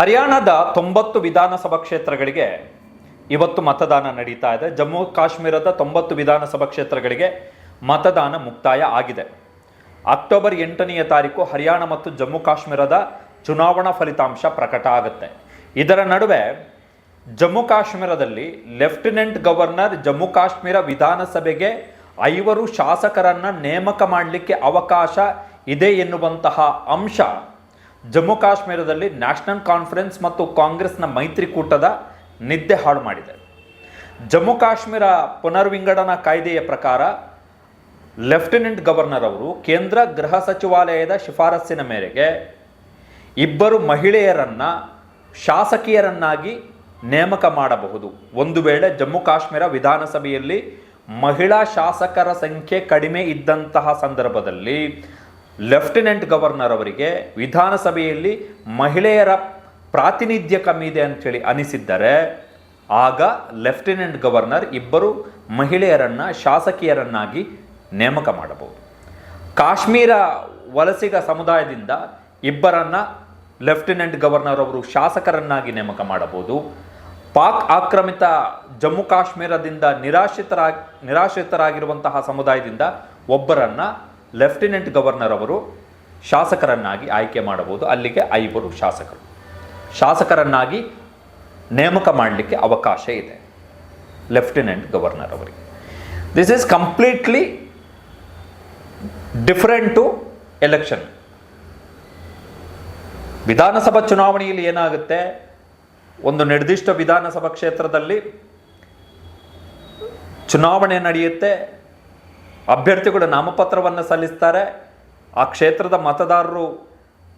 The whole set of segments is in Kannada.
ಹರಿಯಾಣದ 90 ವಿಧಾನಸಭಾ ಕ್ಷೇತ್ರಗಳಿಗೆ ಇವತ್ತು ಮತದಾನ ನಡೀತಾ ಇದೆ. ಜಮ್ಮು ಕಾಶ್ಮೀರದ 90 ವಿಧಾನಸಭಾ ಕ್ಷೇತ್ರಗಳಿಗೆ ಮತದಾನ ಮುಕ್ತಾಯ ಆಗಿದೆ. ಅಕ್ಟೋಬರ್ 8ನೇ ತಾರೀಕು ಹರಿಯಾಣ ಮತ್ತು ಜಮ್ಮು ಕಾಶ್ಮೀರದ ಚುನಾವಣಾ ಫಲಿತಾಂಶ ಪ್ರಕಟ ಆಗುತ್ತೆ. ಇದರ ನಡುವೆ ಜಮ್ಮು ಕಾಶ್ಮೀರದಲ್ಲಿ ಲೆಫ್ಟಿನೆಂಟ್ ಗವರ್ನರ್ ಜಮ್ಮು ಕಾಶ್ಮೀರ ವಿಧಾನಸಭೆಗೆ 5 ಶಾಸಕರನ್ನ ನೇಮಕ ಮಾಡಲಿಕ್ಕೆ ಅವಕಾಶ ಇದೆ ಎನ್ನುವಂತಹ ಅಂಶ ಜಮ್ಮು ಕಾಶ್ಮೀರದಲ್ಲಿ ನ್ಯಾಷನಲ್ ಕಾನ್ಫರೆನ್ಸ್ ಮತ್ತು ಕಾಂಗ್ರೆಸ್ನ ಮೈತ್ರಿಕೂಟದ ನಿದ್ದೆ ಹಾಳು ಮಾಡಿದೆ. ಜಮ್ಮು ಕಾಶ್ಮೀರ ಪುನರ್ವಿಂಗಡಣಾ ಕಾಯ್ದೆಯ ಪ್ರಕಾರ ಲೆಫ್ಟಿನೆಂಟ್ ಗವರ್ನರ್ ಅವರು ಕೇಂದ್ರ ಗೃಹ ಸಚಿವಾಲಯದ ಶಿಫಾರಸ್ಸಿನ ಮೇರೆಗೆ 2 ಮಹಿಳೆಯರನ್ನ ಶಾಸಕಿಯರನ್ನಾಗಿ ನೇಮಕ ಮಾಡಬಹುದು. ಒಂದು ವೇಳೆ ಜಮ್ಮು ಕಾಶ್ಮೀರ ವಿಧಾನಸಭೆಯಲ್ಲಿ ಮಹಿಳಾ ಶಾಸಕರ ಸಂಖ್ಯೆ ಕಡಿಮೆ ಇದ್ದಂತಹ ಸಂದರ್ಭದಲ್ಲಿ ಲೆಫ್ಟಿನೆಂಟ್ ಗವರ್ನರ್ ಅವರಿಗೆ ವಿಧಾನಸಭೆಯಲ್ಲಿ ಮಹಿಳೆಯರ ಪ್ರಾತಿನಿಧ್ಯ ಕಮ್ಮಿ ಇದೆ ಅಂಥೇಳಿ ಅನಿಸಿದ್ದರೆ ಆಗ ಲೆಫ್ಟಿನೆಂಟ್ ಗವರ್ನರ್ 2 ಮಹಿಳೆಯರನ್ನ ಶಾಸಕಿಯರನ್ನಾಗಿ ನೇಮಕ ಮಾಡಬಹುದು. ಕಾಶ್ಮೀರ ವಲಸಿಗ ಸಮುದಾಯದಿಂದ 2ರನ್ನ ಲೆಫ್ಟಿನೆಂಟ್ ಗವರ್ನರ್ ಅವರು ಶಾಸಕರನ್ನಾಗಿ ನೇಮಕ ಮಾಡಬಹುದು. ಪಾಕ್ ಆಕ್ರಮಿತ ಜಮ್ಮು ಕಾಶ್ಮೀರದಿಂದ ನಿರಾಶ್ರಿತರಾಗಿರುವಂತಹ ಸಮುದಾಯದಿಂದ 1ರನ್ನ ಲೆಫ್ಟಿನೆಂಟ್ ಗವರ್ನರ್ ಅವರು ಶಾಸಕರನ್ನಾಗಿ ಆಯ್ಕೆ ಮಾಡಬಹುದು. ಅಲ್ಲಿಗೆ 5 ಶಾಸಕರನ್ನಾಗಿ ನೇಮಕ ಮಾಡಲಿಕ್ಕೆ ಅವಕಾಶ ಇದೆ ಲೆಫ್ಟಿನೆಂಟ್ ಗವರ್ನರ್ ಅವರಿಗೆ. This is completely different to election. ವಿಧಾನಸಭಾ ಚುನಾವಣೆಯಲ್ಲಿ ಏನಾಗುತ್ತೆ, ಒಂದು ನಿರ್ದಿಷ್ಟ ವಿಧಾನಸಭಾ ಕ್ಷೇತ್ರದಲ್ಲಿ ಚುನಾವಣೆ ನಡೆಯುತ್ತೆ, ಅಭ್ಯರ್ಥಿಗಳು ನಾಮಪತ್ರವನ್ನು ಸಲ್ಲಿಸ್ತಾರೆ, ಆ ಕ್ಷೇತ್ರದ ಮತದಾರರು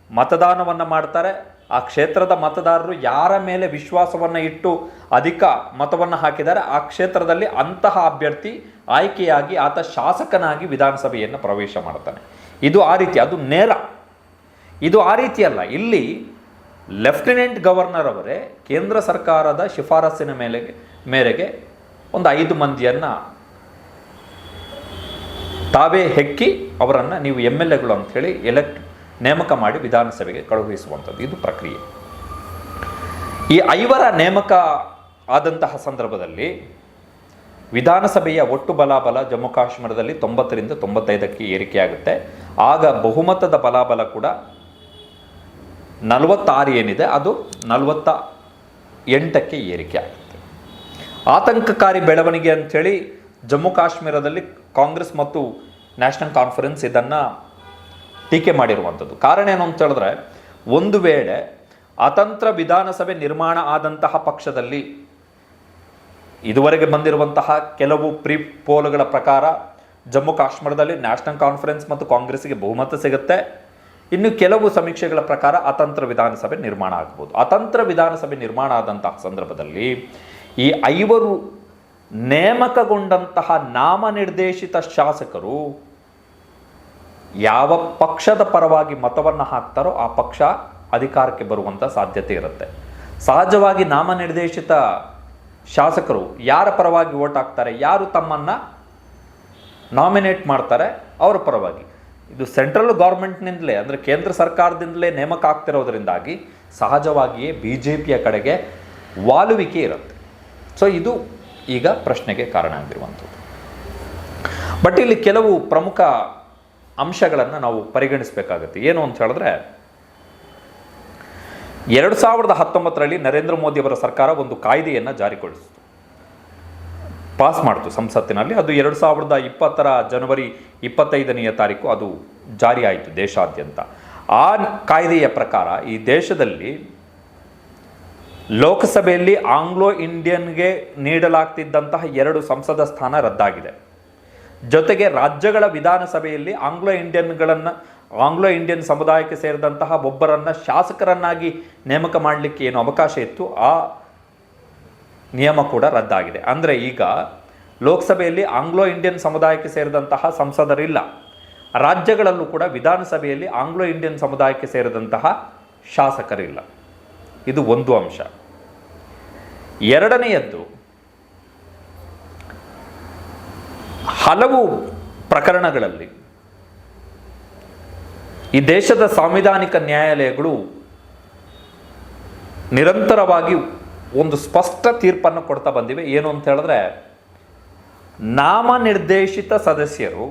ಮತದಾನವನ್ನು ಮಾಡ್ತಾರೆ. ಆ ಕ್ಷೇತ್ರದ ಮತದಾರರು ಯಾರ ಮೇಲೆ ವಿಶ್ವಾಸವನ್ನು ಇಟ್ಟು ಅಧಿಕ ಮತವನ್ನು ಹಾಕಿದ್ದಾರೆ ಆ ಕ್ಷೇತ್ರದಲ್ಲಿ ಅಂತಹ ಅಭ್ಯರ್ಥಿ ಆಯ್ಕೆಯಾಗಿ ಆತ ಶಾಸಕನಾಗಿ ವಿಧಾನಸಭೆಯನ್ನು ಪ್ರವೇಶ ಮಾಡ್ತಾನೆ. ಇದು ಆ ರೀತಿ, ಅದು ನೇರ. ಇದು ಆ ರೀತಿ ಅಲ್ಲ. ಇಲ್ಲಿ ಲೆಫ್ಟಿನೆಂಟ್ ಗವರ್ನರ್ ಅವರೇ ಕೇಂದ್ರ ಸರ್ಕಾರದ ಶಿಫಾರಸ್ಸಿನ ಮೇರೆಗೆ ಒಂದು 5 ಮಂದಿಯನ್ನು ತಾವೇ ಹೆಕ್ಕಿ ಅವರನ್ನು ನೀವು MLAಗಳು ಅಂಥೇಳಿ ನೇಮಕ ಮಾಡಿ ವಿಧಾನಸಭೆಗೆ ಕಳುಹಿಸುವಂಥದ್ದು ಇದು ಪ್ರಕ್ರಿಯೆ. ಈ 5ರ ನೇಮಕ ಆದಂತಹ ಸಂದರ್ಭದಲ್ಲಿ ವಿಧಾನಸಭೆಯ ಒಟ್ಟು ಬಲಾಬಲ ಜಮ್ಮು ಕಾಶ್ಮೀರದಲ್ಲಿ 90ರಿಂದ 95ಕ್ಕೆ ಏರಿಕೆಯಾಗುತ್ತೆ. ಆಗ ಬಹುಮತದ ಬಲಾಬಲ ಕೂಡ 46 ಏನಿದೆ ಅದು 48ಕ್ಕೆ ಏರಿಕೆ ಆಗುತ್ತೆ. ಆತಂಕಕಾರಿ ಬೆಳವಣಿಗೆ ಅಂಥೇಳಿ ಜಮ್ಮು ಕಾಶ್ಮೀರದಲ್ಲಿ ಕಾಂಗ್ರೆಸ್ ಮತ್ತು ನ್ಯಾಷನಲ್ ಕಾನ್ಫರೆನ್ಸ್ ಇದನ್ನು ಟೀಕೆ ಮಾಡಿರುವಂಥದ್ದು. ಕಾರಣ ಏನು ಅಂತ ಹೇಳಿದ್ರೆ, ಒಂದು ವೇಳೆ ಅತಂತ್ರ ವಿಧಾನಸಭೆ ನಿರ್ಮಾಣ ಆದಂತಹ ಪಕ್ಷದಲ್ಲಿ ಇದುವರೆಗೆ ಬಂದಿರುವಂತಹ ಕೆಲವು ಪ್ರೀ ಪೋಲ್ಗಳ ಪ್ರಕಾರ ಜಮ್ಮು ಕಾಶ್ಮೀರದಲ್ಲಿ ನ್ಯಾಷನಲ್ ಕಾನ್ಫರೆನ್ಸ್ ಮತ್ತು ಕಾಂಗ್ರೆಸ್ಗೆ ಬಹುಮತ ಸಿಗುತ್ತೆ. ಇನ್ನು ಕೆಲವು ಸಮೀಕ್ಷೆಗಳ ಪ್ರಕಾರ ಅತಂತ್ರ ವಿಧಾನಸಭೆ ನಿರ್ಮಾಣ ಆಗ್ಬೋದು. ಅತಂತ್ರ ವಿಧಾನಸಭೆ ನಿರ್ಮಾಣ ಆದಂತಹ ಸಂದರ್ಭದಲ್ಲಿ ಈ 5 ನೇಮಕಗೊಂಡಂತಹ ನಾಮನಿರ್ದೇಶಿತ ಶಾಸಕರು ಯಾವ ಪಕ್ಷದ ಪರವಾಗಿ ಮತವನ್ನು ಹಾಕ್ತಾರೋ ಆ ಪಕ್ಷ ಅಧಿಕಾರಕ್ಕೆ ಬರುವಂಥ ಸಾಧ್ಯತೆ ಇರುತ್ತೆ. ಸಹಜವಾಗಿ ನಾಮನಿರ್ದೇಶಿತ ಶಾಸಕರು ಯಾರ ಪರವಾಗಿ ವೋಟ್ ಹಾಕ್ತಾರೆ, ಯಾರು ತಮ್ಮನ್ನು ನಾಮಿನೇಟ್ ಮಾಡ್ತಾರೆ ಅವರ ಪರವಾಗಿ. ಇದು ಸೆಂಟ್ರಲ್ ಗೌರ್ಮೆಂಟ್ನಿಂದಲೇ ಅಂದರೆ ಕೇಂದ್ರ ಸರ್ಕಾರದಿಂದಲೇ ನೇಮಕ ಆಗ್ತಿರೋದ್ರಿಂದಾಗಿ ಸಹಜವಾಗಿಯೇ BJPಯ ಕಡೆಗೆ ವಾಲುವಿಕೆ ಇರುತ್ತೆ. ಸೊ ಇದು ಈಗ ಪ್ರಶ್ನೆಗೆ ಕಾರಣ ಆಗಿರುವಂಥದ್ದು. ಬಟ್ ಇಲ್ಲಿ ಕೆಲವು ಪ್ರಮುಖ ಅಂಶಗಳನ್ನು ನಾವು ಪರಿಗಣಿಸಬೇಕಾಗುತ್ತೆ. ಏನು ಅಂತ ಹೇಳಿದ್ರೆ, 2019ರಲ್ಲಿ ನರೇಂದ್ರ ಮೋದಿ ಅವರ ಸರ್ಕಾರ ಒಂದು ಕಾಯ್ದೆಯನ್ನು ಜಾರಿಗೊಳಿಸಿತು, ಪಾಸ್ ಮಾಡಿತು ಸಂಸತ್ತಿನಲ್ಲಿ. ಅದು 2020ರ ಜನವರಿ 25ನೇ ತಾರೀಕು ಅದು ಜಾರಿ ಆಯಿತು ದೇಶಾದ್ಯಂತ. ಆ ಕಾಯ್ದೆಯ ಪ್ರಕಾರ ಈ ದೇಶದಲ್ಲಿ ಲೋಕಸಭೆಯಲ್ಲಿ ಆಂಗ್ಲೋ ಇಂಡಿಯನ್ಗೆ ನೀಡಲಾಗ್ತಿದ್ದಂತಹ 2 ಸಂಸದ ಸ್ಥಾನ ರದ್ದಾಗಿದೆ. ಜೊತೆಗೆ ರಾಜ್ಯಗಳ ವಿಧಾನಸಭೆಯಲ್ಲಿ ಆಂಗ್ಲೋ ಇಂಡಿಯನ್ ಸಮುದಾಯಕ್ಕೆ ಸೇರಿದಂತಹ 1ರನ್ನ ಶಾಸಕರನ್ನಾಗಿ ನೇಮಕ ಮಾಡಲಿಕ್ಕೆ ಏನು ಅವಕಾಶ ಇತ್ತು ಆ ನಿಯಮ ಕೂಡ ರದ್ದಾಗಿದೆ. ಅಂದರೆ ಈಗ ಲೋಕಸಭೆಯಲ್ಲಿ ಆಂಗ್ಲೋ ಇಂಡಿಯನ್ ಸಮುದಾಯಕ್ಕೆ ಸೇರಿದಂತಹ ಸಂಸದರಿಲ್ಲ, ರಾಜ್ಯಗಳಲ್ಲೂ ಕೂಡ ವಿಧಾನಸಭೆಯಲ್ಲಿ ಆಂಗ್ಲೋ ಇಂಡಿಯನ್ ಸಮುದಾಯಕ್ಕೆ ಸೇರಿದಂತಹ ಶಾಸಕರಿಲ್ಲ. ಇದು ಒಂದು ಅಂಶ. ಎರಡನೆಯದ್ದು, ಹಲವು ಪ್ರಕರಣಗಳಲ್ಲಿ ಈ ದೇಶದ ಸಾಂವಿಧಾನಿಕ ನ್ಯಾಯಾಲಯಗಳು ನಿರಂತರವಾಗಿ ಒಂದು ಸ್ಪಷ್ಟ ತೀರ್ಪನ್ನು ಕೊಡ್ತಾ ಬಂದಿವೆ. ಏನು ಅಂತ ಹೇಳಿದ್ರೆ, ನಾಮನಿರ್ದೇಶಿತ ಸದಸ್ಯರು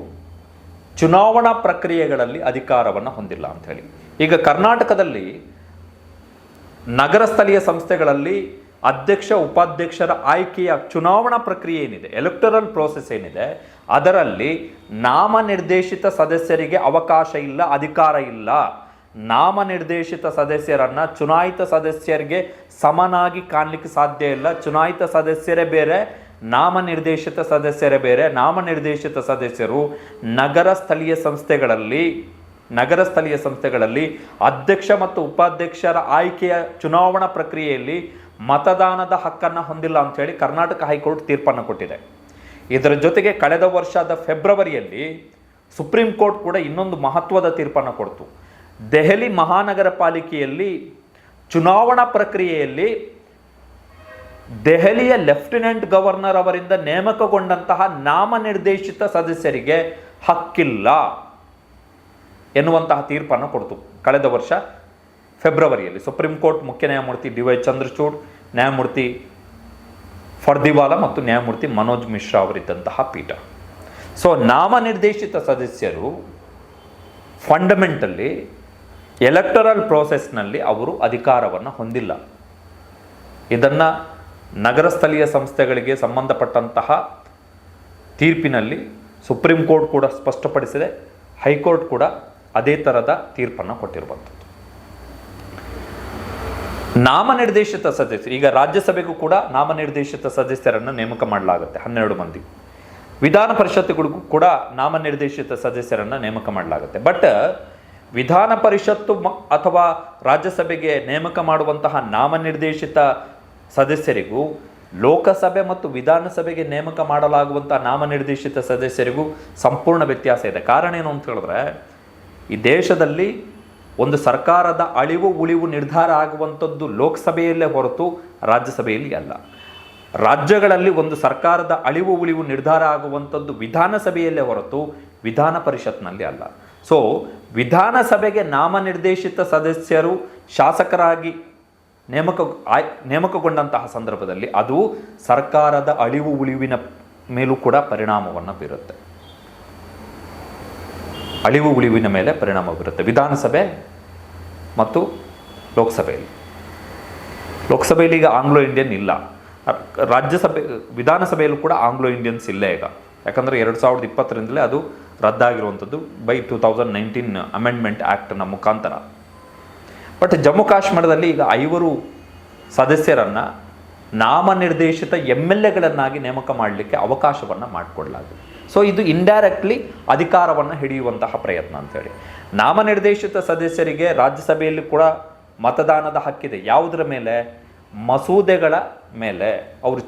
ಚುನಾವಣಾ ಪ್ರಕ್ರಿಯೆಗಳಲ್ಲಿ ಅಧಿಕಾರವನ್ನು ಹೊಂದಿಲ್ಲ ಅಂತ ಹೇಳಿ. ಈಗ ಕರ್ನಾಟಕದಲ್ಲಿ ನಗರ ಸ್ಥಳೀಯ ಸಂಸ್ಥೆಗಳಲ್ಲಿ ಅಧ್ಯಕ್ಷ ಉಪಾಧ್ಯಕ್ಷರ ಆಯ್ಕೆಯ ಚುನಾವಣಾ ಪ್ರಕ್ರಿಯೆ ಏನಿದೆ, ಎಲೆಕ್ಟರಲ್ ಪ್ರೋಸೆಸ್ ಏನಿದೆ, ಅದರಲ್ಲಿ ನಾಮನಿರ್ದೇಶಿತ ಸದಸ್ಯರಿಗೆ ಅವಕಾಶ ಇಲ್ಲ, ಅಧಿಕಾರ ಇಲ್ಲ. ನಾಮನಿರ್ದೇಶಿತ ಸದಸ್ಯರನ್ನ ಚುನಾಯಿತ ಸದಸ್ಯರಿಗೆ ಸಮನಾಗಿ ಕಾಣಲಿಕ್ಕೆ ಸಾಧ್ಯ ಇಲ್ಲ. ಚುನಾಯಿತ ಸದಸ್ಯರೇ ಬೇರೆ, ನಾಮನಿರ್ದೇಶಿತ ಸದಸ್ಯರೇ ಬೇರೆ. ನಾಮನಿರ್ದೇಶಿತ ಸದಸ್ಯರು ನಗರ ಸ್ಥಳೀಯ ಸಂಸ್ಥೆಗಳಲ್ಲಿ ಅಧ್ಯಕ್ಷ ಮತ್ತು ಉಪಾಧ್ಯಕ್ಷರ ಆಯ್ಕೆಯ ಚುನಾವಣಾ ಪ್ರಕ್ರಿಯೆಯಲ್ಲಿ ಮತದಾನದ ಹಕ್ಕನ್ನು ಹೊಂದಿಲ್ಲ ಅಂತ ಹೇಳಿ ಕರ್ನಾಟಕ ಹೈಕೋರ್ಟ್ ತೀರ್ಪನ್ನು ಕೊಟ್ಟಿದೆ. ಇದರ ಜೊತೆಗೆ ಕಳೆದ ವರ್ಷದ ಫೆಬ್ರವರಿಯಲ್ಲಿ ಸುಪ್ರೀಂ ಕೋರ್ಟ್ ಕೂಡ ಇನ್ನೊಂದು ಮಹತ್ವದ ತೀರ್ಪನ್ನು ಕೊಡ್ತು. ದೆಹಲಿ ಮಹಾನಗರ ಪಾಲಿಕೆಯಲ್ಲಿ ಚುನಾವಣಾ ಪ್ರಕ್ರಿಯೆಯಲ್ಲಿ ದೆಹಲಿಯ ಲೆಫ್ಟಿನೆಂಟ್ ಗವರ್ನರ್ ಅವರಿಂದ ನೇಮಕಗೊಂಡಂತಹ ನಾಮನಿರ್ದೇಶಿತ ಸದಸ್ಯರಿಗೆ ಹಕ್ಕಿಲ್ಲ ಎನ್ನುವಂತಹ ತೀರ್ಪನ್ನು ಕೊಡ್ತು ಕಳೆದ ವರ್ಷ ಫೆಬ್ರವರಿಯಲ್ಲಿ. ಸುಪ್ರೀಂ ಕೋರ್ಟ್ ಮುಖ್ಯ ನ್ಯಾಯಮೂರ್ತಿ ಡಿ.ವೈ. ಚಂದ್ರಚೂಡ್, ನ್ಯಾಯಮೂರ್ತಿ ಫರ್ದಿವಾಲಾ ಮತ್ತು ನ್ಯಾಯಮೂರ್ತಿ ಮನೋಜ್ ಮಿಶ್ರಾ ಅವರಿದ್ದಂತಹ ಪೀಠ. ಸೊ ನಾಮನಿರ್ದೇಶಿತ ಸದಸ್ಯರು ಫಂಡಮೆಂಟಲಿ ಎಲೆಕ್ಟರಲ್ ಪ್ರೋಸೆಸ್ನಲ್ಲಿ ಅವರು ಅಧಿಕಾರವನ್ನು ಹೊಂದಿಲ್ಲ. ಇದನ್ನು ನಗರ ಸ್ಥಳೀಯ ಸಂಸ್ಥೆಗಳಿಗೆ ಸಂಬಂಧಪಟ್ಟಂತಹ ತೀರ್ಪಿನಲ್ಲಿ ಸುಪ್ರೀಂ ಕೋರ್ಟ್ ಕೂಡ ಸ್ಪಷ್ಟಪಡಿಸಿದೆ. ಹೈಕೋರ್ಟ್ ಕೂಡ ಅದೇ ಥರದ ತೀರ್ಪನ್ನು ಕೊಟ್ಟಿರುವಂಥದ್ದು. ನಾಮನಿರ್ದೇಶಿತ ಸದಸ್ಯರು, ಈಗ ರಾಜ್ಯಸಭೆಗೂ ಕೂಡ ನಾಮನಿರ್ದೇಶಿತ ಸದಸ್ಯರನ್ನು ನೇಮಕ ಮಾಡಲಾಗುತ್ತೆ, 12 ಮಂದಿ. ವಿಧಾನ ಪರಿಷತ್ತುಗಳಿಗೂ ಕೂಡ ನಾಮನಿರ್ದೇಶಿತ ಸದಸ್ಯರನ್ನು ನೇಮಕ ಮಾಡಲಾಗುತ್ತೆ. ಬಟ್ ವಿಧಾನ ಪರಿಷತ್ತು ಅಥವಾ ರಾಜ್ಯಸಭೆಗೆ ನೇಮಕ ಮಾಡುವಂತಹ ನಾಮನಿರ್ದೇಶಿತ ಸದಸ್ಯರಿಗೂ ಲೋಕಸಭೆ ಮತ್ತು ವಿಧಾನಸಭೆಗೆ ನೇಮಕ ಮಾಡಲಾಗುವಂತಹ ನಾಮನಿರ್ದೇಶಿತ ಸದಸ್ಯರಿಗೂ ಸಂಪೂರ್ಣ ವ್ಯತ್ಯಾಸ ಇದೆ. ಕಾರಣ ಏನು ಅಂತ ಹೇಳಿದ್ರೆ, ಈ ದೇಶದಲ್ಲಿ ಒಂದು ಸರ್ಕಾರದ ಅಳಿವು ಉಳಿವು ನಿರ್ಧಾರ ಆಗುವಂಥದ್ದು ಲೋಕಸಭೆಯಲ್ಲೇ ಹೊರತು ರಾಜ್ಯಸಭೆಯಲ್ಲಿ ಅಲ್ಲ. ರಾಜ್ಯಗಳಲ್ಲಿ ಒಂದು ಸರ್ಕಾರದ ಅಳಿವು ಉಳಿವು ನಿರ್ಧಾರ ಆಗುವಂಥದ್ದು ವಿಧಾನಸಭೆಯಲ್ಲೇ ಹೊರತು ವಿಧಾನ ಪರಿಷತ್ನಲ್ಲಿ ಅಲ್ಲ. ಸೊ ವಿಧಾನಸಭೆಗೆ ನಾಮನಿರ್ದೇಶಿತ ಸದಸ್ಯರು ಶಾಸಕರಾಗಿ ನೇಮಕಗೊಂಡಂತಹ ಸಂದರ್ಭದಲ್ಲಿ ಅದು ಸರ್ಕಾರದ ಅಳಿವು ಉಳಿವಿನ ಮೇಲೂ ಕೂಡ ಪರಿಣಾಮವನ್ನು ಬೀರುತ್ತೆ. ಅಳಿವು ಉಳಿವಿನ ಮೇಲೆ ಪರಿಣಾಮ ಬೀರುತ್ತೆ ವಿಧಾನಸಭೆ ಮತ್ತು ಲೋಕಸಭೆಯಲ್ಲಿ ಈಗ ಆಂಗ್ಲೋ ಇಂಡಿಯನ್ ಇಲ್ಲ. ವಿಧಾನಸಭೆಯಲ್ಲೂ ಕೂಡ ಆಂಗ್ಲೋ ಇಂಡಿಯನ್ಸ್ ಇಲ್ಲ ಈಗ. ಯಾಕಂದರೆ 2020ರಿಂದಲೇ ಅದು ರದ್ದಾಗಿರುವಂಥದ್ದು ಬೈ 2019 ಅಮೆಂಡ್ಮೆಂಟ್ ಆ್ಯಕ್ಟ್ನ ಮುಖಾಂತರ. ಬಟ್ ಜಮ್ಮು ಕಾಶ್ಮೀರದಲ್ಲಿ ಈಗ 5 ಸದಸ್ಯರನ್ನು ನಾಮನಿರ್ದೇಶಿತ MLAಗಳನ್ನಾಗಿ ನೇಮಕ ಮಾಡಲಿಕ್ಕೆ ಅವಕಾಶವನ್ನು ಮಾಡಿಕೊಡಲಾಗಿದೆ. ಸೊ ಇದು ಇಂಡೈರೆಕ್ಟ್ಲಿ ಅಧಿಕಾರವನ್ನು ಹಿಡಿಯುವಂತಹ ಪ್ರಯತ್ನ ಅಂತೇಳಿ. ನಾಮನಿರ್ದೇಶಿತ ಸದಸ್ಯರಿಗೆ ರಾಜ್ಯಸಭೆಯಲ್ಲಿ ಕೂಡ ಮತದಾನದ ಹಕ್ಕಿದೆ. ಯಾವುದರ ಮೇಲೆ? ಮಸೂದೆಗಳ ಮೇಲೆ ಅವರು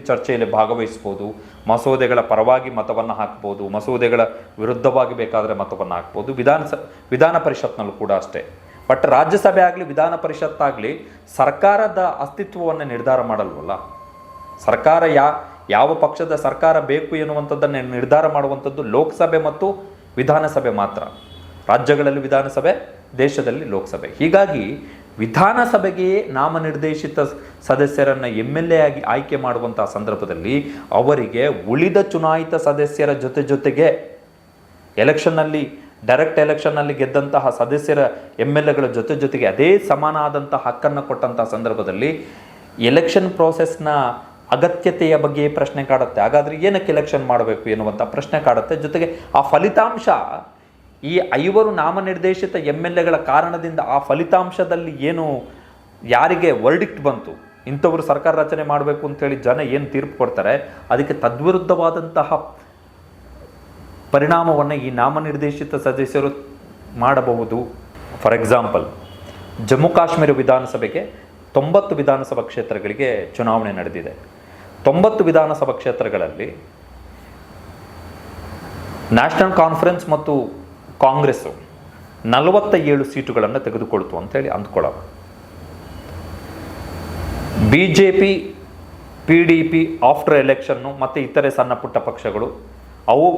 ಚರ್ಚೆಯಲ್ಲಿ ಭಾಗವಹಿಸ್ಬೋದು, ಮಸೂದೆಗಳ ಪರವಾಗಿ ಮತವನ್ನು ಹಾಕ್ಬೋದು, ಮಸೂದೆಗಳ ವಿರುದ್ಧವಾಗಿ ಬೇಕಾದರೆ ಮತವನ್ನು ಹಾಕ್ಬೋದು. ವಿಧಾನ ಪರಿಷತ್ನಲ್ಲೂ ಕೂಡ ಅಷ್ಟೇ. ಬಟ್ ರಾಜ್ಯಸಭೆ ಆಗಲಿ ವಿಧಾನ ಪರಿಷತ್ತಾಗಲಿ ಸರ್ಕಾರದ ಅಸ್ತಿತ್ವವನ್ನು ನಿರ್ಧಾರ ಮಾಡಲ್ವಲ್ಲ. ಸರ್ಕಾರ ಯಾವ ಪಕ್ಷದ ಸರ್ಕಾರ ಬೇಕು ಎನ್ನುವಂಥದ್ದನ್ನು ನಿರ್ಧಾರ ಮಾಡುವಂಥದ್ದು ಲೋಕಸಭೆ ಮತ್ತು ವಿಧಾನಸಭೆ ಮಾತ್ರ. ರಾಜ್ಯಗಳಲ್ಲಿ ವಿಧಾನಸಭೆ, ದೇಶದಲ್ಲಿ ಲೋಕಸಭೆ. ಹೀಗಾಗಿ ವಿಧಾನಸಭೆಗೆಯೇ ನಾಮನಿರ್ದೇಶಿತ ಸದಸ್ಯರನ್ನು MLA ಆಗಿ ಆಯ್ಕೆ ಮಾಡುವಂತಹ ಸಂದರ್ಭದಲ್ಲಿ ಅವರಿಗೆ ಉಳಿದ ಚುನಾಯಿತ ಸದಸ್ಯರ ಜೊತೆಗೆ ಎಲೆಕ್ಷನ್ನಲ್ಲಿ ಡೈರೆಕ್ಟ್ ಎಲೆಕ್ಷನ್ನಲ್ಲಿ ಗೆದ್ದಂತಹ ಸದಸ್ಯರ MLAಗಳ ಜೊತೆಗೆ ಅದೇ ಸಮಾನವಾದಂಥ ಹಕ್ಕನ್ನು ಕೊಟ್ಟಂತಹ ಸಂದರ್ಭದಲ್ಲಿ ಎಲೆಕ್ಷನ್ ಪ್ರೋಸೆಸ್ನ ಅಗತ್ಯತೆಯ ಬಗ್ಗೆ ಪ್ರಶ್ನೆ ಕಾಡುತ್ತೆ. ಹಾಗಾದರೆ ಏನಕ್ಕೆ ಎಲೆಕ್ಷನ್ ಮಾಡಬೇಕು ಎನ್ನುವಂಥ ಪ್ರಶ್ನೆ ಕಾಡುತ್ತೆ. ಜೊತೆಗೆ ಆ ಫಲಿತಾಂಶ, ಈ 5 ನಾಮನಿರ್ದೇಶಿತ MLAಗಳ ಕಾರಣದಿಂದ ಆ ಫಲಿತಾಂಶದಲ್ಲಿ ಯಾರಿಗೆ ವರ್ಡಿಕ್ಟ್ ಬಂತು, ಇಂಥವರು ಸರ್ಕಾರ ರಚನೆ ಮಾಡಬೇಕು ಅಂತೇಳಿ ಜನ ಏನು ತೀರ್ಪು ಕೊಡ್ತಾರೆ, ಅದಕ್ಕೆ ತದ್ವಿರುದ್ಧವಾದಂತಹ ಪರಿಣಾಮವನ್ನು ಈ ನಾಮನಿರ್ದೇಶಿತ ಸದಸ್ಯರು ಮಾಡಬಹುದು. ಫಾರ್ ಎಕ್ಸಾಂಪಲ್, ಜಮ್ಮು ಕಾಶ್ಮೀರ ವಿಧಾನಸಭೆಗೆ 90 ವಿಧಾನಸಭಾ ಕ್ಷೇತ್ರಗಳಿಗೆ ಚುನಾವಣೆ ನಡೆದಿದೆ. 90 ವಿಧಾನಸಭಾ ಕ್ಷೇತ್ರಗಳಲ್ಲಿ ನ್ಯಾಷನಲ್ ಕಾನ್ಫರೆನ್ಸ್ ಮತ್ತು ಕಾಂಗ್ರೆಸ್ಸು 47 ಸೀಟುಗಳನ್ನು ತೆಗೆದುಕೊಳ್ತು ಅಂತೇಳಿ ಅಂದ್ಕೊಳ್ಳೋಣ. BJP, PDP ಆಫ್ಟರ್ ಎಲೆಕ್ಷನ್ನು ಮತ್ತು ಇತರೆ ಸಣ್ಣ ಪುಟ್ಟ ಪಕ್ಷಗಳು ಅವು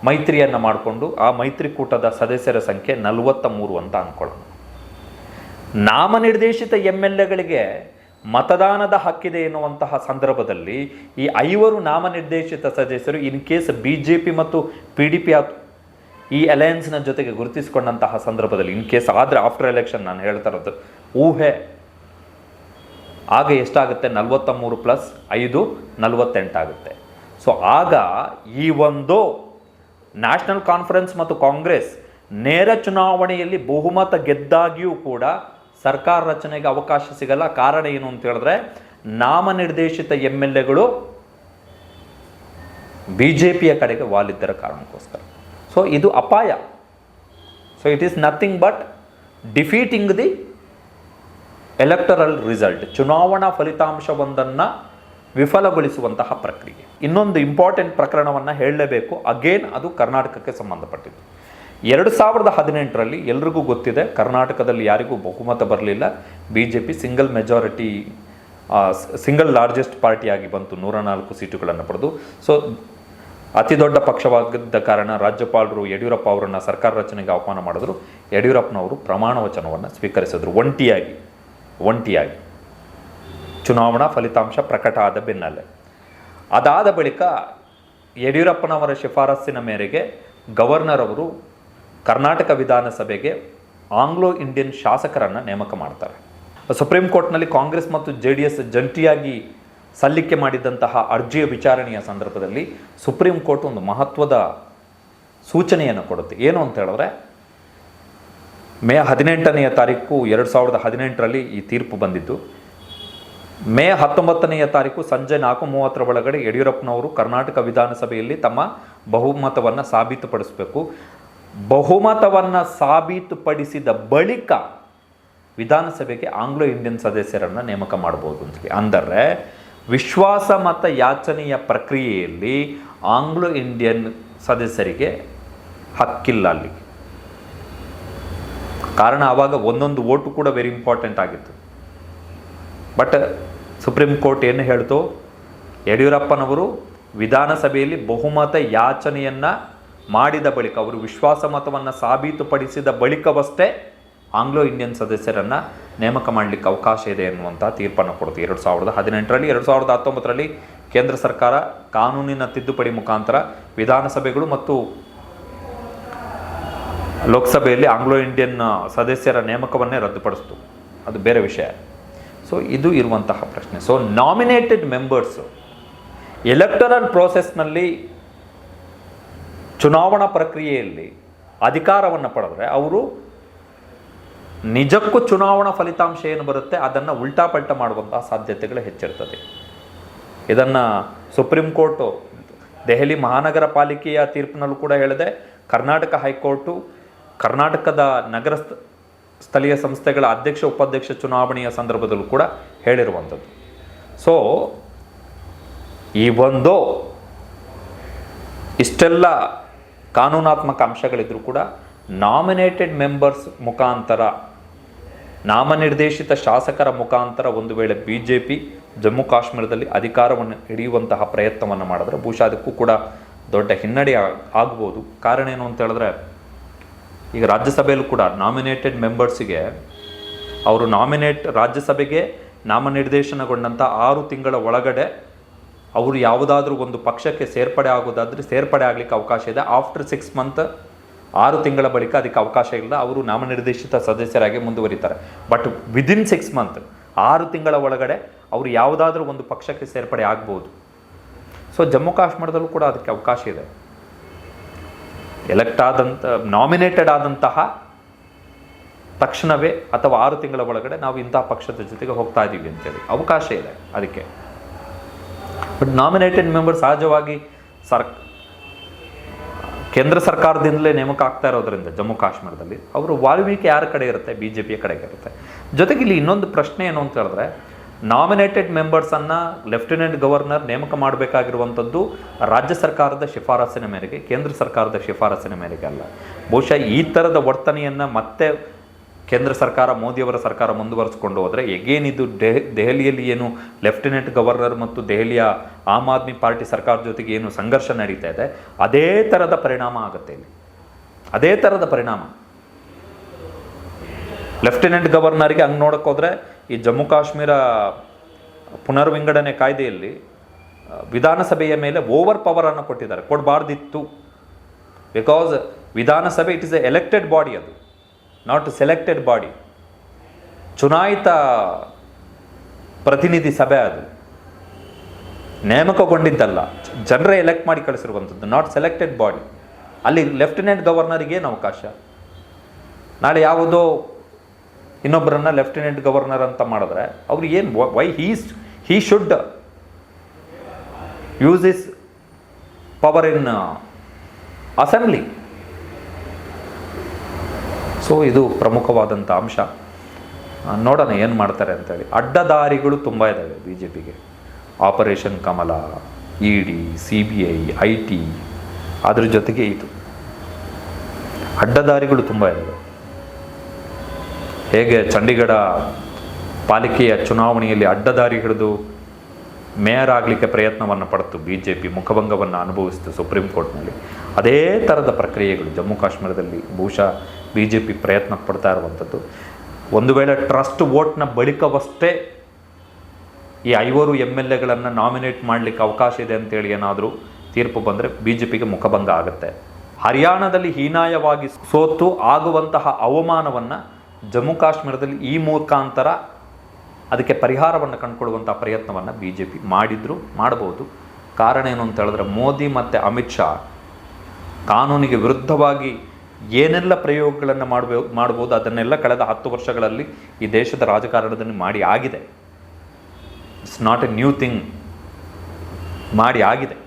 ಮೈತ್ರಿಯನ್ನು ಮಾಡಿಕೊಂಡು ಆ ಮೈತ್ರಿಕೂಟದ ಸದಸ್ಯರ ಸಂಖ್ಯೆ 43 ಅಂತ ಅಂದ್ಕೊಳ್ಳೋಣ. ನಾಮನಿರ್ದೇಶಿತ MLAಗಳಿಗೆ ಮತದಾನದ ಹಕ್ಕಿದೆ ಎನ್ನುವಂತಹ ಸಂದರ್ಭದಲ್ಲಿ ಈ 5 ನಾಮನಿರ್ದೇಶಿತ ಸದಸ್ಯರು ಇನ್ ಕೇಸ್ BJP ಮತ್ತು PDP ಈ ಅಲಯನ್ಸ್ನ ಜೊತೆಗೆ ಗುರುತಿಸಿಕೊಂಡಂತಹ ಸಂದರ್ಭದಲ್ಲಿ ಇನ್ ಕೇಸ್ ಆದರೆ ಆಫ್ಟರ್ ಎಲೆಕ್ಷನ್ ನಾನು ಹೇಳ್ತಾ ಇರೋದು ಊಹೆ, ಆಗ ಎಷ್ಟಾಗುತ್ತೆ? 43 + 5 48 ಆಗುತ್ತೆ. ಸೊ ಆಗ ಈ ಒಂದು ನ್ಯಾಷನಲ್ ಕಾನ್ಫರೆನ್ಸ್ ಮತ್ತು ಕಾಂಗ್ರೆಸ್ ನೇರ ಚುನಾವಣೆಯಲ್ಲಿ ಬಹುಮತ ಗೆದ್ದಾಗಿಯೂ ಕೂಡ ಸರ್ಕಾರ ರಚನೆಗೆ ಅವಕಾಶ ಸಿಗಲ್ಲ. ಕಾರಣ ಏನು ಅಂತ ಹೇಳಿದ್ರೆ ನಾಮನಿರ್ದೇಶಿತ MLAಗಳು BJPಯ ಕಡೆಗೆ ವಾಲಿದ್ದರ ಕಾರಣಕ್ಕೋಸ್ಕರ. ಸೊ ಇದು ಅಪಾಯ. So it is nothing but defeating the electoral result, ಚುನಾವಣಾ ಫಲಿತಾಂಶವೊಂದನ್ನು ವಿಫಲಗೊಳಿಸುವಂತಹ ಪ್ರಕ್ರಿಯೆ. ಇನ್ನೊಂದು ಇಂಪಾರ್ಟೆಂಟ್ ಪ್ರಕರಣವನ್ನು ಹೇಳಲೇಬೇಕು. ಅಗೇನ್ ಅದು ಕರ್ನಾಟಕಕ್ಕೆ ಸಂಬಂಧಪಟ್ಟಿದ್ದು. 2018ರಲ್ಲಿ ಎಲ್ರಿಗೂ ಗೊತ್ತಿದೆ, ಕರ್ನಾಟಕದಲ್ಲಿ ಯಾರಿಗೂ ಬಹುಮತ ಬರಲಿಲ್ಲ. BJP ಸಿಂಗಲ್ ಲಾರ್ಜೆಸ್ಟ್ ಪಾರ್ಟಿಯಾಗಿ ಬಂತು, 104 ಸೀಟುಗಳನ್ನು ಪಡೆದು. ಸೊ ಅತಿ ದೊಡ್ಡ ಪಕ್ಷವಾಗಿದ್ದ ಕಾರಣ ರಾಜ್ಯಪಾಲರು ಯಡಿಯೂರಪ್ಪ ಅವರನ್ನು ಸರ್ಕಾರ ರಚನೆಗೆ ಆಹ್ವಾನ ಮಾಡಿದ್ರು. ಯಡಿಯೂರಪ್ಪನವರು ಪ್ರಮಾಣ ವಚನವನ್ನು ಸ್ವೀಕರಿಸಿದ್ರು ಒಂಟಿಯಾಗಿ ಚುನಾವಣಾ ಫಲಿತಾಂಶ ಪ್ರಕಟ ಆದ ಬೆನ್ನಲ್ಲೇ. ಅದಾದ ಬಳಿಕ ಯಡಿಯೂರಪ್ಪನವರ ಶಿಫಾರಸ್ಸಿನ ಮೇರೆಗೆ ಗವರ್ನರ್ ಅವರು ಕರ್ನಾಟಕ ವಿಧಾನಸಭೆಗೆ ಆಂಗ್ಲೋ ಇಂಡಿಯನ್ ಶಾಸಕರನ್ನು ನೇಮಕ ಮಾಡ್ತಾರೆ. ಸುಪ್ರೀಂ ಕೋರ್ಟ್ನಲ್ಲಿ ಕಾಂಗ್ರೆಸ್ ಮತ್ತು JDS ಜಂಟಿಯಾಗಿ ಸಲ್ಲಿಕೆ ಮಾಡಿದಂತಹ ಅರ್ಜಿಯ ವಿಚಾರಣೆಯ ಸಂದರ್ಭದಲ್ಲಿ ಸುಪ್ರೀಂ ಕೋರ್ಟ್ ಒಂದು ಮಹತ್ವದ ಸೂಚನೆಯನ್ನು ಕೊಡುತ್ತೆ. ಏನು ಅಂತ ಹೇಳಿದ್ರೆ, ಮೇ 18ನೇ ತಾರೀಕು 2018ರಲ್ಲಿ ಈ ತೀರ್ಪು ಬಂದಿದ್ದು. ಮೇ 19ನೇ ತಾರೀಕು ಸಂಜೆ 4:30 ಒಳಗಡೆ ಯಡಿಯೂರಪ್ಪನವರು ಕರ್ನಾಟಕ ವಿಧಾನಸಭೆಯಲ್ಲಿ ತಮ್ಮ ಬಹುಮತವನ್ನು ಸಾಬೀತುಪಡಿಸಬೇಕು. ಬಹುಮತವನ್ನು ಸಾಬೀತುಪಡಿಸಿದ ಬಳಿಕ ವಿಧಾನಸಭೆಗೆ ಆಂಗ್ಲೋ ಇಂಡಿಯನ್ ಸದಸ್ಯರನ್ನು ನೇಮಕ ಮಾಡಬಹುದು ಅಂತ. ಅಂದರೆ ವಿಶ್ವಾಸಮತ ಯಾಚನೆಯ ಪ್ರಕ್ರಿಯೆಯಲ್ಲಿ ಆಂಗ್ಲೋ ಇಂಡಿಯನ್ ಸದಸ್ಯರಿಗೆ ಹಕ್ಕಿಲ್ಲ ಅಲ್ಲಿ. ಕಾರಣ ಆವಾಗ ಒಂದೊಂದು ಓಟು ಕೂಡ ವೆರಿ ಇಂಪಾರ್ಟೆಂಟ್ ಆಗಿತ್ತು. ಬಟ್ ಸುಪ್ರೀಂ ಕೋರ್ಟ್ ಏನು ಹೇಳ್ತು, ಯಡಿಯೂರಪ್ಪನವರು ವಿಧಾನಸಭೆಯಲ್ಲಿ ಬಹುಮತ ಯಾಚನೆಯನ್ನು ಮಾಡಿದ ಬಳಿಕ, ಅವರು ವಿಶ್ವಾಸಮತವನ್ನು ಸಾಬೀತುಪಡಿಸಿದ ಬಳಿಕವಷ್ಟೇ ಆಂಗ್ಲೋ ಇಂಡಿಯನ್ ಸದಸ್ಯರನ್ನು ನೇಮಕ ಮಾಡಲಿಕ್ಕೆ ಅವಕಾಶ ಇದೆ ಎನ್ನುವಂಥ ತೀರ್ಪನ್ನು ಕೊಡ್ತು 2018ರಲ್ಲಿ. 2019ರಲ್ಲಿ ಕೇಂದ್ರ ಸರ್ಕಾರ ಕಾನೂನಿನ ತಿದ್ದುಪಡಿ ಮುಖಾಂತರ ವಿಧಾನಸಭೆಗಳು ಮತ್ತು ಲೋಕಸಭೆಯಲ್ಲಿ ಆಂಗ್ಲೋ ಇಂಡಿಯನ್ ಸದಸ್ಯರ ನೇಮಕವನ್ನೇ ರದ್ದುಪಡಿಸ್ತು. ಅದು ಬೇರೆ ವಿಷಯ. ಸೊ ಇದು ಇರುವಂತಹ ಪ್ರಶ್ನೆ. ಸೊ ನಾಮಿನೇಟೆಡ್ ಮೆಂಬರ್ಸು ಎಲೆಕ್ಟರಲ್ ಪ್ರೋಸೆಸ್ನಲ್ಲಿ ಚುನಾವಣಾ ಪ್ರಕ್ರಿಯೆಯಲ್ಲಿ ಅಧಿಕಾರವನ್ನು ಪಡೆದರೆ ಅವರು ನಿಜಕ್ಕೂ ಚುನಾವಣಾ ಫಲಿತಾಂಶ ಏನು ಬರುತ್ತೆ ಅದನ್ನು ಉಲ್ಟಾ ಪಲ್ಟಾ ಮಾಡುವಂತಹ ಸಾಧ್ಯತೆಗಳು ಹೆಚ್ಚಿರ್ತದೆ. ಇದನ್ನು ಸುಪ್ರೀಂ ಕೋರ್ಟು ದೆಹಲಿ ಮಹಾನಗರ ಪಾಲಿಕೆಯ ತೀರ್ಪಿನಲ್ಲೂ ಕೂಡ ಹೇಳಿದೆ. ಕರ್ನಾಟಕ ಹೈಕೋರ್ಟು ಕರ್ನಾಟಕದ ನಗರ ಸ್ಥಳೀಯ ಸಂಸ್ಥೆಗಳ ಅಧ್ಯಕ್ಷ ಉಪಾಧ್ಯಕ್ಷ ಚುನಾವಣೆಯ ಸಂದರ್ಭದಲ್ಲೂ ಕೂಡ ಹೇಳಿರುವಂಥದ್ದು. ಸೊ ಈ ಒಂದು ಇಷ್ಟೆಲ್ಲ ಕಾನೂನಾತ್ಮಕ ಅಂಶಗಳಿದ್ರೂ ಕೂಡ ನಾಮಿನೇಟೆಡ್ ಮೆಂಬರ್ಸ್ ಮುಖಾಂತರ, ನಾಮನಿರ್ದೇಶಿತ ಶಾಸಕರ ಮುಖಾಂತರ ಒಂದು ವೇಳೆ BJP ಜಮ್ಮು ಕಾಶ್ಮೀರದಲ್ಲಿ ಅಧಿಕಾರವನ್ನು ಹಿಡಿಯುವಂತಹ ಪ್ರಯತ್ನವನ್ನು ಮಾಡಿದ್ರೆ ಬಹುಶಃ ಅದಕ್ಕೂ ಕೂಡ ದೊಡ್ಡ ಹಿನ್ನಡೆ ಆಗ್ಬೋದು. ಕಾರಣ ಏನು ಅಂತ ಹೇಳಿದ್ರೆ, ಈಗ ರಾಜ್ಯಸಭೆಯಲ್ಲೂ ಕೂಡ ನಾಮಿನೇಟೆಡ್ ಮೆಂಬರ್ಸಿಗೆ ಅವರು ರಾಜ್ಯಸಭೆಗೆ ನಾಮನಿರ್ದೇಶನಗೊಂಡಂಥ 6 ತಿಂಗಳ ಒಳಗಡೆ ಅವರು ಯಾವುದಾದ್ರೂ ಒಂದು ಪಕ್ಷಕ್ಕೆ ಸೇರ್ಪಡೆ ಆಗೋದಾದರೆ ಸೇರ್ಪಡೆ ಆಗಲಿಕ್ಕೆ ಅವಕಾಶ ಇದೆ. ಆಫ್ಟರ್ 6 ಮಂತ್ 6 ತಿಂಗಳ ಬಳಿಕ ಅದಕ್ಕೆ ಅವಕಾಶ ಇಲ್ಲ, ಅವರು ನಾಮನಿರ್ದೇಶಿತ ಸದಸ್ಯರಾಗಿ ಮುಂದುವರಿತಾರೆ. ಬಟ್ ವಿದಿನ್ 6 ಮಂತ್ 6 ತಿಂಗಳ ಒಳಗಡೆ ಅವರು ಯಾವುದಾದ್ರೂ ಒಂದು ಪಕ್ಷಕ್ಕೆ ಸೇರ್ಪಡೆ ಆಗ್ಬೋದು. ಸೊ ಜಮ್ಮು ಕಾಶ್ಮೀರದಲ್ಲೂ ಕೂಡ ಅದಕ್ಕೆ ಅವಕಾಶ ಇದೆ. ನಾಮಿನೇಟೆಡ್ ಆದಂತಹ ತಕ್ಷಣವೇ ಅಥವಾ 6 ತಿಂಗಳ ಒಳಗಡೆ ನಾವು ಇಂತಹ ಪಕ್ಷದ ಜೊತೆಗೆ ಹೋಗ್ತಾ ಇದ್ದೀವಿ ಅಂತೇಳಿ ಅವಕಾಶ ಇದೆ ಅದಕ್ಕೆ. ಬಟ್ ನಾಮಿನೇಟೆಡ್ ಮೆಂಬರ್ ಸಹಜವಾಗಿ ಕೇಂದ್ರ ಸರ್ಕಾರದಿಂದಲೇ ನೇಮಕ ಆಗ್ತಾ ಇರೋದ್ರಿಂದ ಜಮ್ಮು ಕಾಶ್ಮೀರದಲ್ಲಿ ಅವರು ವಾಲ್ಮೀಕಿ ಯಾರ ಕಡೆ ಇರುತ್ತೆ? BJPಯ ಕಡೆಗೆ ಇರುತ್ತೆ. ಜೊತೆಗೆ ಇಲ್ಲಿ ಇನ್ನೊಂದು ಪ್ರಶ್ನೆ ಏನು ಅಂತ ಹೇಳಿದ್ರೆ, ನಾಮಿನೇಟೆಡ್ ಮೆಂಬರ್ಸನ್ನು ಲೆಫ್ಟಿನೆಂಟ್ ಗವರ್ನರ್ ನೇಮಕ ಮಾಡಬೇಕಾಗಿರುವಂಥದ್ದು ರಾಜ್ಯ ಸರ್ಕಾರದ ಶಿಫಾರಸಿನ ಮೇರೆಗೆ, ಕೇಂದ್ರ ಸರ್ಕಾರದ ಶಿಫಾರಸಿನ ಮೇರೆಗೆ ಅಲ್ಲ. ಬಹುಶಃ ಈ ಥರದ ವರ್ತನೆಯನ್ನು ಮತ್ತೆ ಕೇಂದ್ರ ಸರ್ಕಾರ, ಮೋದಿಯವರ ಸರ್ಕಾರ ಮುಂದುವರಿಸಿಕೊಂಡು ಹೋದರೆ ಎಗೇನ್ ಇದು ದೆಹಲಿಯಲ್ಲಿ ಏನು ಲೆಫ್ಟಿನೆಂಟ್ ಗವರ್ನರ್ ಮತ್ತು ದೆಹಲಿಯ ಆಮ್ ಆದ್ಮಿ ಪಾರ್ಟಿ ಸರ್ಕಾರ ಜೊತೆಗೆ ಏನು ಸಂಘರ್ಷ ನಡೀತಾ ಇದೆ ಅದೇ ಥರದ ಪರಿಣಾಮ ಆಗುತ್ತೆ ಇಲ್ಲಿ. ಅದೇ ಥರದ ಪರಿಣಾಮ. ಲೆಫ್ಟಿನೆಂಟ್ ಗವರ್ನರ್ಗೆ ಹಂಗೆ ನೋಡೋಕೆ ಹೋದರೆ ಈ ಜಮ್ಮು ಕಾಶ್ಮೀರ ಪುನರ್ವಿಂಗಡಣೆ ಕಾಯ್ದೆಯಲ್ಲಿ ವಿಧಾನಸಭೆಯ ಮೇಲೆ ಓವರ್ ಪವರನ್ನು ಕೊಟ್ಟಿದ್ದಾರೆ. ಕೊಡಬಾರ್ದಿತ್ತು. ಬಿಕಾಸ್ ವಿಧಾನಸಭೆ it is A elected body, ಅದು ನಾಟ್ ಸೆಲೆಕ್ಟೆಡ್ ಬಾಡಿ. ಚುನಾಯಿತ ಪ್ರತಿನಿಧಿ ಸಭೆ, ಅದು ನೇಮಕಗೊಂಡಿದ್ದಲ್ಲ, ಜನರೇ ಎಲೆಕ್ಟ್ ಮಾಡಿ ಕಳಿಸಿರುವಂಥದ್ದು, ನಾಟ್ ಸೆಲೆಕ್ಟೆಡ್ ಬಾಡಿ. ಅಲ್ಲಿ ಲೆಫ್ಟಿನೆಂಟ್ ಗವರ್ನರಿಗೆ ಏನು ಅವಕಾಶ? ನಾಳೆ ಯಾವುದೋ ಇನ್ನೊಬ್ಬರನ್ನ ಲೆಫ್ಟಿನೆಂಟ್ ಗವರ್ನರ್ ಅಂತ ಮಾಡಿದ್ರೆ ಅವ್ರಿಗೆ ಏನು, why he should use his power in assembly. So ಇದು ಪ್ರಮುಖವಾದಂಥ ಅಂಶ. ನೋಡೋಣ ಏನು ಮಾಡ್ತಾರೆ ಅಂತೇಳಿ. ಅಡ್ಡದಾರಿಗಳು ತುಂಬ ಇದ್ದಾವೆ ಬಿ ಜೆ ಪಿಗೆ. Operation Kamala, ED, CBI, IT, ಅದ್ರ ಜೊತೆಗೆ ಇದು ಅಡ್ಡದಾರಿಗಳು ತುಂಬ ಇದ್ದಾವೆ. ಹೇಗೆ ಚಂಡೀಗಢ ಪಾಲಿಕೆಯ ಚುನಾವಣೆಯಲ್ಲಿ ಅಡ್ಡದಾರಿ ಹಿಡಿದು ಮೇಯರ್ ಆಗಲಿಕ್ಕೆ ಪ್ರಯತ್ನವನ್ನು ಪಡ್ತು BJP, ಮುಖಭಂಗವನ್ನು ಅನುಭವಿಸಿತು ಸುಪ್ರೀಂ ಕೋರ್ಟ್ನಲ್ಲಿ, ಅದೇ ಥರದ ಪ್ರಕ್ರಿಯೆಗಳು ಜಮ್ಮು ಕಾಶ್ಮೀರದಲ್ಲಿ ಬಹುಶಃ BJP ಪ್ರಯತ್ನ ಪಡ್ತಾ ಇರುವಂಥದ್ದು. ಒಂದು ವೇಳೆ ಟ್ರಸ್ಟ್ ವೋಟ್ನ ಬಳಿಕವಷ್ಟೇ ಈ 5 MLAಗಳನ್ನು ನಾಮಿನೇಟ್ ಮಾಡಲಿಕ್ಕೆ ಅವಕಾಶ ಇದೆ ಅಂತೇಳಿ ಏನಾದರೂ ತೀರ್ಪು ಬಂದರೆ BJPಗೆ ಮುಖಭಂಗ ಆಗುತ್ತೆ. ಹರಿಯಾಣದಲ್ಲಿ ಹೀನಾಯವಾಗಿ ಸೋತು ಆಗುವಂತಹ ಅವಮಾನವನ್ನು ಜಮ್ಮು ಕಾಶ್ಮೀರದಲ್ಲಿ ಈ ಮುಖಾಂತರ ಅದಕ್ಕೆ ಪರಿಹಾರವನ್ನು ಕಂಡುಕೊಳ್ಳುವಂಥ ಪ್ರಯತ್ನವನ್ನು BJP ಮಾಡಬಹುದು. ಕಾರಣ ಏನು ಅಂತ ಹೇಳಿದ್ರೆ, ಮೋದಿ ಮತ್ತು ಅಮಿತ್ ಶಾ ಕಾನೂನಿಗೆ ವಿರುದ್ಧವಾಗಿ ಏನೆಲ್ಲ ಪ್ರಯೋಗಗಳನ್ನು ಮಾಡ್ಬೋದು ಅದನ್ನೆಲ್ಲ ಕಳೆದ 10 ವರ್ಷಗಳಲ್ಲಿ ಈ ದೇಶದ ರಾಜಕಾರಣದಲ್ಲಿ ಮಾಡಿ ಆಗಿದೆ. It's not A new thing, ಮಾಡಿ ಆಗಿದೆ.